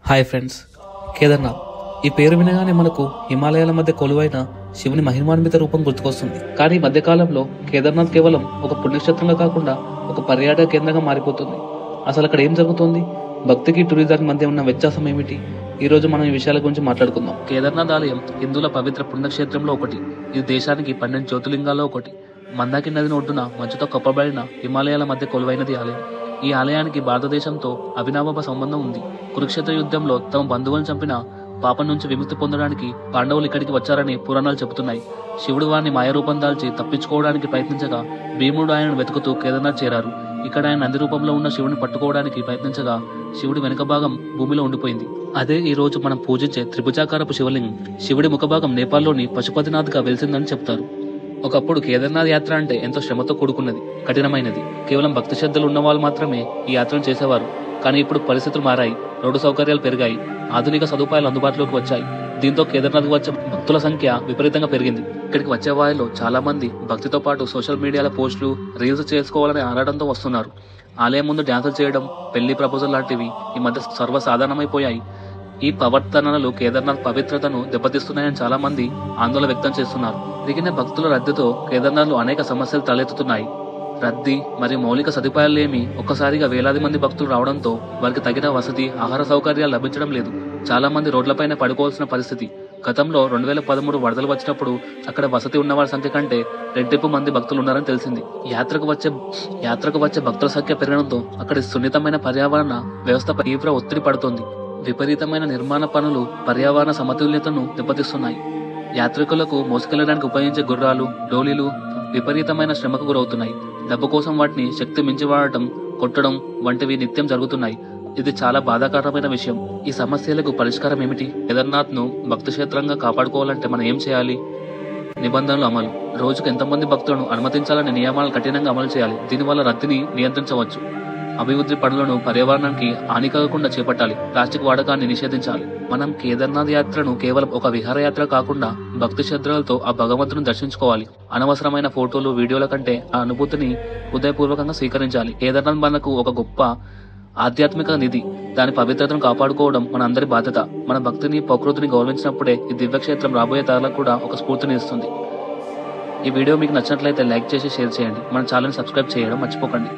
Hi friends, Kedarnath ఈ పేరు వినగానే మనకు హిమాలయాల మధ్య కొలువైన శివుని మహిమాన్విత రూపం గుర్తుకొస్తుంది. కానీ ఈ మధ్యకాలంలో కేదార్నాథ్ కేవలం ఒక పుణ్యక్షేత్రంగా కాకుండా ఒక పర్యాటక కేంద్రంగా మారిపోతుంది. అసలు అక్కడ ఏం జరుగుతుంది, భక్తికి టూరిజానికి మధ్య ఉన్న వ్యత్యాసం ఏమిటి? ఈ రోజు మనం ఈ విషయాల గురించి మాట్లాడుకుందాం. కేదార్నాథ్ ఆలయం హిందువుల పవిత్ర పుణ్యక్షేత్రంలో ఒకటి. ఇది దేశానికి 12 జ్యోతిర్లింగాల్లో ఒకటి. మందాకి నదిని ఒడ్డున మంచుతో కప్పబడిన హిమాలయాల మధ్య కొలువైనది ఆలయం. ఈ ఆలయానికి భారతదేశంతో అవినాభావ సంబంధం ఉంది. కురుక్షేత్ర యుద్ధంలో తమ బంధువులను చంపిన పాపం నుంచి విముక్తి పొందడానికి పాండవులు ఇక్కడికి వచ్చారని పురాణాలు చెబుతున్నాయి. శివుడు వారిని మాయరూపం దాల్చి తప్పించుకోవడానికి ప్రయత్నించగా భీముడు ఆయనను వెతుకుతూ కేదార్నాథ్ చేరారు. ఇక్కడ ఆయన నంది రూపంలో ఉన్న శివుని పట్టుకోవడానికి ప్రయత్నించగా శివుడి వెనుక భాగం భూమిలో ఉండిపోయింది. అదే ఈ రోజు మనం పూజించే త్రిభుజాకారపు శివలింగం. శివుడి ముఖభాగం నేపాల్లోని పశుపతినాథ్ గా వెలిసిందని చెప్తారు. ఒకప్పుడు కేదార్నాథ్ యాత్ర అంటే ఎంతో శ్రమతో కూడుకున్నది, కఠినమైనది. కేవలం భక్తి శ్రద్ధలు ఉన్న వాళ్ళు మాత్రమే ఈ యాత్రను చేసేవారు. కానీ ఇప్పుడు పరిస్థితులు మారాయి. రోడ్డు సౌకర్యాలు పెరిగాయి, ఆధునిక సదుపాయాలు అందుబాటులోకి వచ్చాయి. దీంతో కేదార్నాథ్కి వచ్చే భక్తుల సంఖ్య విపరీతంగా పెరిగింది. ఇక్కడికి వచ్చే వారిలో చాలా మంది భక్తితో పాటు సోషల్ మీడియాలో పోస్టులు, రీల్స్ చేసుకోవాలనే ఆరాటంతో వస్తున్నారు. ఆలయం ముందు డ్యాన్సులు చేయడం, పెళ్లి ప్రపోజల్ లాంటివి ఈ మధ్య సర్వసాధారణమైపోయాయి. ఈ ప్రవర్తనలు కేదార్నాథ్ పవిత్రతను దెబ్బతీస్తున్నాయని చాలా మంది ఆందోళన వ్యక్తం చేస్తున్నారు. పెరిగిన భక్తుల రద్దీతో కేదార్నాథ్లో అనేక సమస్యలు తలెత్తుతున్నాయి. రద్దీ మరియు మౌలిక సదుపాయాలు ఏమి ఒక్కసారిగా వేలాది మంది భక్తులు రావడంతో వారికి తగిన వసతి, ఆహార సౌకర్యాలు లభించడం లేదు. చాలా మంది రోడ్లపైన పడుకోవాల్సిన పరిస్థితి. గతంలో 2013 వరదలు వచ్చినప్పుడు అక్కడ వసతి ఉన్నవారి సంఖ్య కంటే రెట్టింపు మంది భక్తులు ఉన్నారని తెలిసింది. యాత్రకు వచ్చే భక్తుల సంఖ్య పెరగడంతో అక్కడి సున్నితమైన పర్యావరణ వ్యవస్థపై తీవ్ర ఒత్తిడి పడుతోంది. విపరీతమైన నిర్మాణ పనులు పర్యావరణ సమతుల్యతను దెబ్బతీస్తున్నాయి. యాత్రికులకు మోసుకెళ్లడానికి ఉపయోగించే గుర్రాలు, డోలీలు విపరీతమైన శ్రమకు గురవుతున్నాయి. డబ్బు కోసం వాటిని శక్తి మించి వాడటం, కొట్టడం వంటివి నిత్యం జరుగుతున్నాయి. ఇది చాలా బాధాకరమైన విషయం. ఈ సమస్యలకు పరిష్కారం ఏమిటి? కేదార్నాథ్ ను భక్తి క్షేత్రంగా కాపాడుకోవాలంటే మనం ఏం చేయాలి? నిబంధనలు అమలు. రోజుకు ఎంతమంది భక్తులను అనుమతించాలనే నియమాలను కఠినంగా అమలు చేయాలి. దీనివల్ల రద్దీని నియంత్రించవచ్చు. అభివృద్ధి పనులను పర్యావరణానికి హాని కలగకుండా చేపట్టాలి. ప్లాస్టిక్ వాడకాన్ని నిషేధించాలి. మనం కేదార్నాథ్ యాత్రను కేవలం ఒక విహారయాత్ర కాకుండా భక్తి శ్రద్ధలతో ఆ భగవంతుని దర్శించుకోవాలి. అనవసరమైన ఫోటోలు, వీడియోల కంటే ఆ అనుభూతిని హృదయపూర్వకంగా స్వీకరించాలి. కేదార్నాథ్ మనకు ఒక గొప్ప ఆధ్యాత్మిక నిధి. దాని పవిత్రతను కాపాడుకోవడం మన అందరి బాధ్యత. మన భక్తిని, ప్రకృతిని గౌరవించినప్పుడే ఈ దివ్యక్షేత్రం రాబోయే తరాలకు కూడా ఒక స్ఫూర్తిని ఇస్తుంది. ఈ వీడియో మీకు నచ్చినట్లయితే లైక్ చేసి షేర్ చేయండి. మన ఛానల్ని సబ్స్క్రైబ్ చేయడం మర్చిపోకండి.